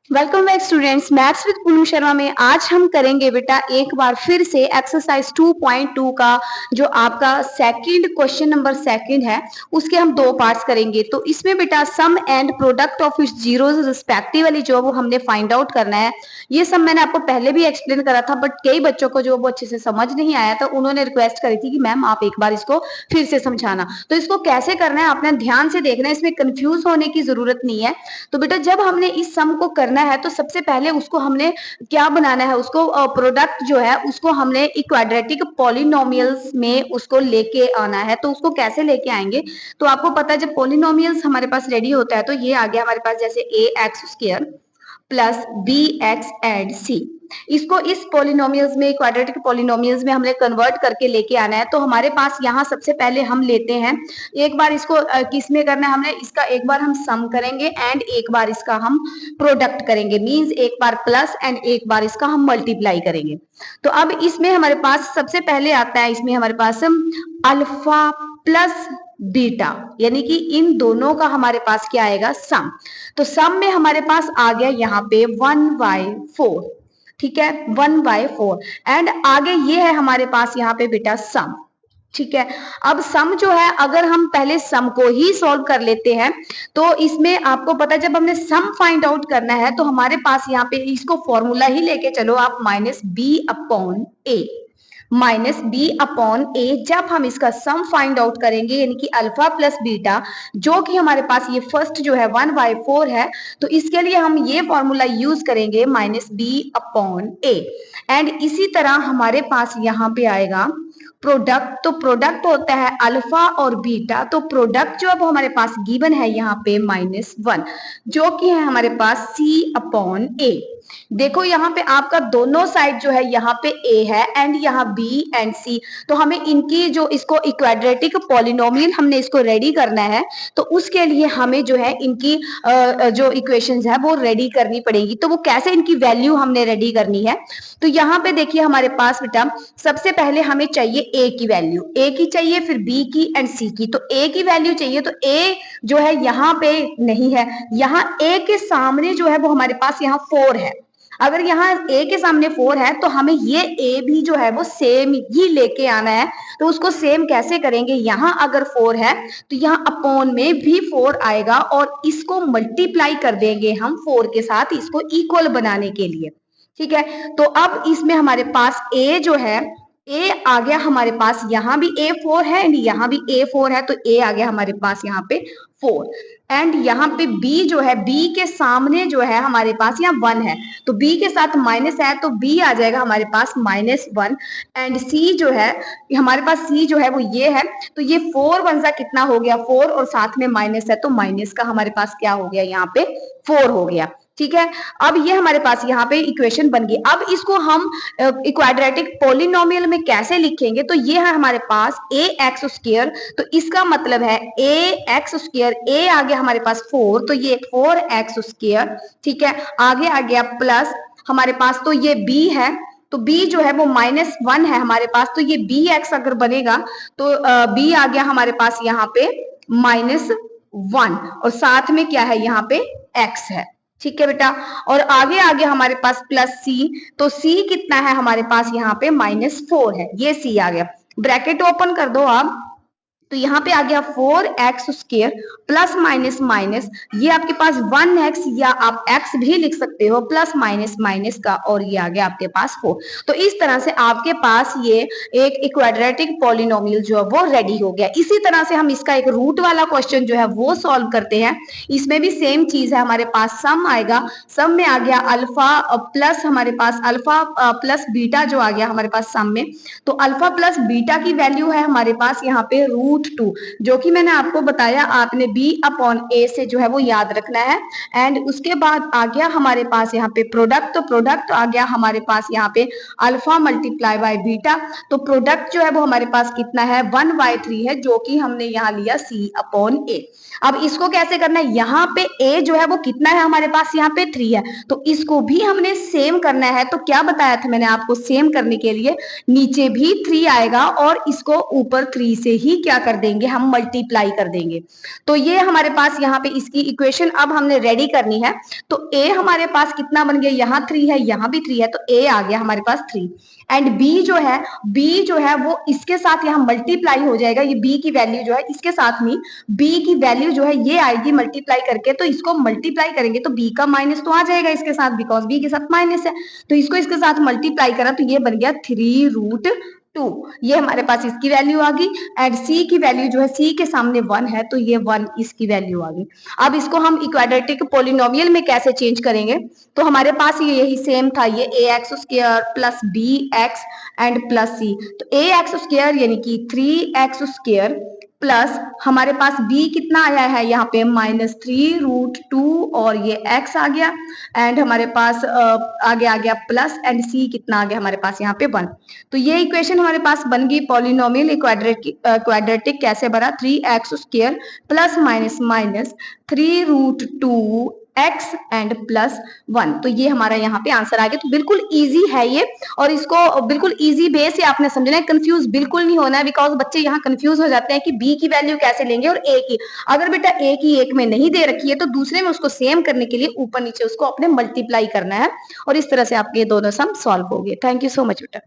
Welcome back students, maths with Poonam Sharma में आज हम करेंगे बेटा एक बार फिर से एक्सरसाइज 2.2 का जो आपका सेकंड क्वेश्चन नंबर सेकंड है उसके हम दो पार्ट्स करेंगे। तो इसमें बेटा sum and product of its zeros respectively जो वो हमने फाइंड आउट करना है। ये सब मैंने आपको पहले भी एक्सप्लेन करा था, बट कई बच्चों को जो वो अच्छे से समझ नहीं आया था, उन्होंने रिक्वेस्ट करी थी कि मैम आप एक बार इसको फिर से समझाना। तो इसको कैसे करना है आपने ध्यान से देखना है, इसमें कंफ्यूज होने की जरूरत नहीं है। तो बेटा जब हमने इस सम को करना है तो सबसे पहले उसको हमने क्या बनाना है, उसको प्रोडक्ट जो है उसको हमने क्वाड्रेटिक पॉलिनोमियल्स में उसको लेके आना है। तो उसको कैसे लेके आएंगे, तो आपको पता है जब पॉलिनोमियल्स हमारे पास रेडी होता है तो ये आ गया हमारे पास जैसे a x square plus b x and c. इसको इस पॉलिनोमियल्स में क्वाड्रेटिक पॉलिनोमियल्स में हमने कन्वर्ट करके लेके आना है। तो हमारे पास यहाँ सबसे पहले हम लेते हैं एक बार इसको किस में करना है, हमने इसका एक बार हम सम करेंगे एंड एक बार इसका हम प्रोडक्ट करेंगे, मींस एक बार प्लस एंड एक बार इसका हम मल्टीप्लाई करेंगे। तो अब इसमें हमारे पास सबसे पहले आता है, इसमें हमारे पास अल्फा प्लस बीटा, यानी कि इन दोनों का हमारे पास क्या आएगा सम। तो सम में हमारे पास आ गया यहाँ पे 1/4, ठीक है 1/4 एंड आगे ये है हमारे पास यहाँ पे बेटा सम। ठीक है, अब सम जो है अगर हम पहले सम को ही सॉल्व कर लेते हैं तो इसमें आपको पता है जब हमने सम फाइंड आउट करना है तो हमारे पास यहाँ पे इसको फॉर्मूला ही लेके चलो आप -b/a जब हम इसका सम फाइंड आउट करेंगे यानी कि अल्फा प्लस बीटा जो कि हमारे पास ये फर्स्ट जो है 1/4 है, तो इसके लिए हम ये फॉर्मूला यूज करेंगे -b/a एंड इसी तरह हमारे पास यहाँ पे आएगा प्रोडक्ट। तो प्रोडक्ट होता है अल्फा और बीटा, तो प्रोडक्ट जो अब हमारे पास गिवन है यहाँ पे -1 जो कि है हमारे पास c/a। देखो यहाँ पे आपका दोनों साइड जो है यहाँ पे a है एंड यहाँ b एंड c, तो हमें इनकी जो इसको क्वाड्रेटिक पॉलिनोमियल हमने इसको रेडी करना है। तो उसके लिए हमें जो है इनकी जो इक्वेशंस है वो रेडी करनी पड़ेगी। तो वो कैसे इनकी वैल्यू हमने रेडी करनी है, तो यहाँ पे देखिए हमारे पास बेटा सबसे पहले हमें चाहिए a की वैल्यू, a की चाहिए फिर b की एंड c की। तो a की वैल्यू चाहिए तो a जो है यहाँ पे नहीं है, यहाँ a के सामने जो है वो हमारे पास यहाँ 4 है। अगर यहाँ a के सामने 4 है तो हमें ये a भी जो है वो सेम ही लेके आना है। तो उसको सेम कैसे करेंगे, यहाँ अगर 4 है तो यहाँ अपॉन में भी 4 आएगा और इसको मल्टीप्लाई कर देंगे हम 4 के साथ इसको इक्वल बनाने के लिए। ठीक है, तो अब इसमें हमारे पास a जो है a आ गया हमारे पास, यहाँ भी a4 है एंड यहाँ भी a4 है, तो a आ गया हमारे पास यहाँ पे 4 एंड यहाँ पे b जो है b के सामने जो है हमारे पास यहाँ 1 है, तो b के साथ माइनस है तो b आ जाएगा हमारे पास -1 एंड c जो है हमारे पास c जो है वो ये है। तो ये 4 1 सा कितना हो गया 4 और साथ में माइनस है तो माइनस का हमारे पास क्या हो गया यहाँ पे 4 हो गया। ठीक है, अब ये हमारे पास यहाँ पे इक्वेशन बन गई। अब इसको हम क्वाड्रेटिक पॉलिनोमियल में कैसे लिखेंगे, तो ये है हमारे पास ए एक्स स्क्वायर, तो इसका मतलब है ए एक्स स्क्वायर, ए आ गया हमारे पास 4 तो ये 4x स्क्वायर। ठीक है, आगे आ गया प्लस हमारे पास तो ये b है, तो b जो है वो -1 है हमारे पास, तो ये bx अगर बनेगा तो b आ गया हमारे पास यहाँ पे -1 और साथ में क्या है यहाँ पे x है। ठीक है बेटा, और आगे आगे हमारे पास प्लस सी, तो सी कितना है हमारे पास यहाँ पे -4 है, ये सी आ गया। ब्रैकेट ओपन कर दो आप, तो यहाँ पे आ गया 4x square plus minus minus, ये आपके पास 1x या आप x भी लिख सकते हो प्लस माइनस माइनस का, और ये आ गया आपके पास 4। तो इस तरह से आपके पास ये एक क्वाड्रेटिक पॉलिनोमियल जो है वो रेडी हो गया। इसी तरह से हम इसका एक रूट वाला क्वेश्चन जो है वो सॉल्व करते हैं। इसमें भी सेम चीज है, हमारे पास सम आएगा, सम में आ गया अल्फा प्लस हमारे पास अल्फा प्लस बीटा जो आ गया हमारे पास सम में। तो अल्फा प्लस बीटा की वैल्यू है हमारे पास यहाँ पे √2, जो कि मैंने आपको बताया आपने b/a से जो है वो याद रखना है। एंड उसके बाद आ गया हमारे पास यहाँ पे प्रोडक्ट, तो प्रोडक्ट आ गया हमारे पास यहाँ पे अल्फा मल्टीप्लाई बाय बीटा, तो प्रोडक्ट जो है वो हमारे पास कितना है 1/3 है, जो कि हमने यहाँ लिया c/a। अब इसको कैसे करना है, यहाँ पे a जो है वो कितना है हमारे पास यहाँ पे 3 है, तो इसको भी हमने सेम करना है। तो क्या बताया था मैंने आपको, सेम करने के लिए नीचे भी 3 आएगा और इसको ऊपर 3 से ही क्या कर देंगे, हम मल्टीप्लाई कर देंगे। तो ये हमारे पास यहाँ पे इसकी इक्वेशन अब हमने रेडी करनी है। तो a हमारे पास कितना बन गया, यहाँ 3 है, यहाँ भी 3 है, तो a आ गया हमारे पास 3। एंड b जो है वो इसके साथ यहाँ मल्टीप्लाई हो जाएगा, ये b की वैल्यू जो है इसके साथ में b की वैल्यू जो है ये आएगी मल्टीप्लाई करके। तो इसको मल्टीप्लाई करेंगे तो b का माइनस तो आ जाएगा इसके साथ, बिकॉज b के साथ माइनस है। तो इसको इसके साथ मल्टीप्लाई करा तो ये बन गया 3√2। ये हमारे पास इसकी वैल्यू आ गई। एंड c की वैल्यू जो है c के सामने 1 है, तो ये 1 इसकी वैल्यू आ गई। अब इसको हम इक्वाड्रेटिक पोलिनोमियल में कैसे चेंज करेंगे, तो हमारे पास ये यही सेम था, ये ax square plus bx and plus c। तो ax स्क्वायर यानी कि 3x स्क्वायर प्लस हमारे पास b कितना आया है यहाँ पे -3√2 और ये x आ गया। एंड हमारे पास आगे आ गया प्लस एंड c कितना आ गया हमारे पास यहाँ पे 1। तो ये इक्वेशन हमारे पास बन गई पॉलिनोमियल क्वाड्रेटिक कैसे बना, 3x square plus minus minus 3√2 x and plus 1। तो ये हमारा यहाँ पे आंसर आ गया। तो बिल्कुल इजी है ये, और इसको बिल्कुल इजी वे से आपने समझना है, कंफ्यूज बिल्कुल नहीं होना है, बिकॉज बच्चे यहाँ कंफ्यूज हो जाते हैं कि b की वैल्यू कैसे लेंगे और a की। अगर बेटा a की एक में नहीं दे रखी है तो दूसरे में उसको सेम करने के लिए ऊपर नीचे उसको अपने मल्टीप्लाई करना है, और इस तरह से आपके ये दोनों सम सॉल्व हो गए। थैंक यू सो मच बेटा।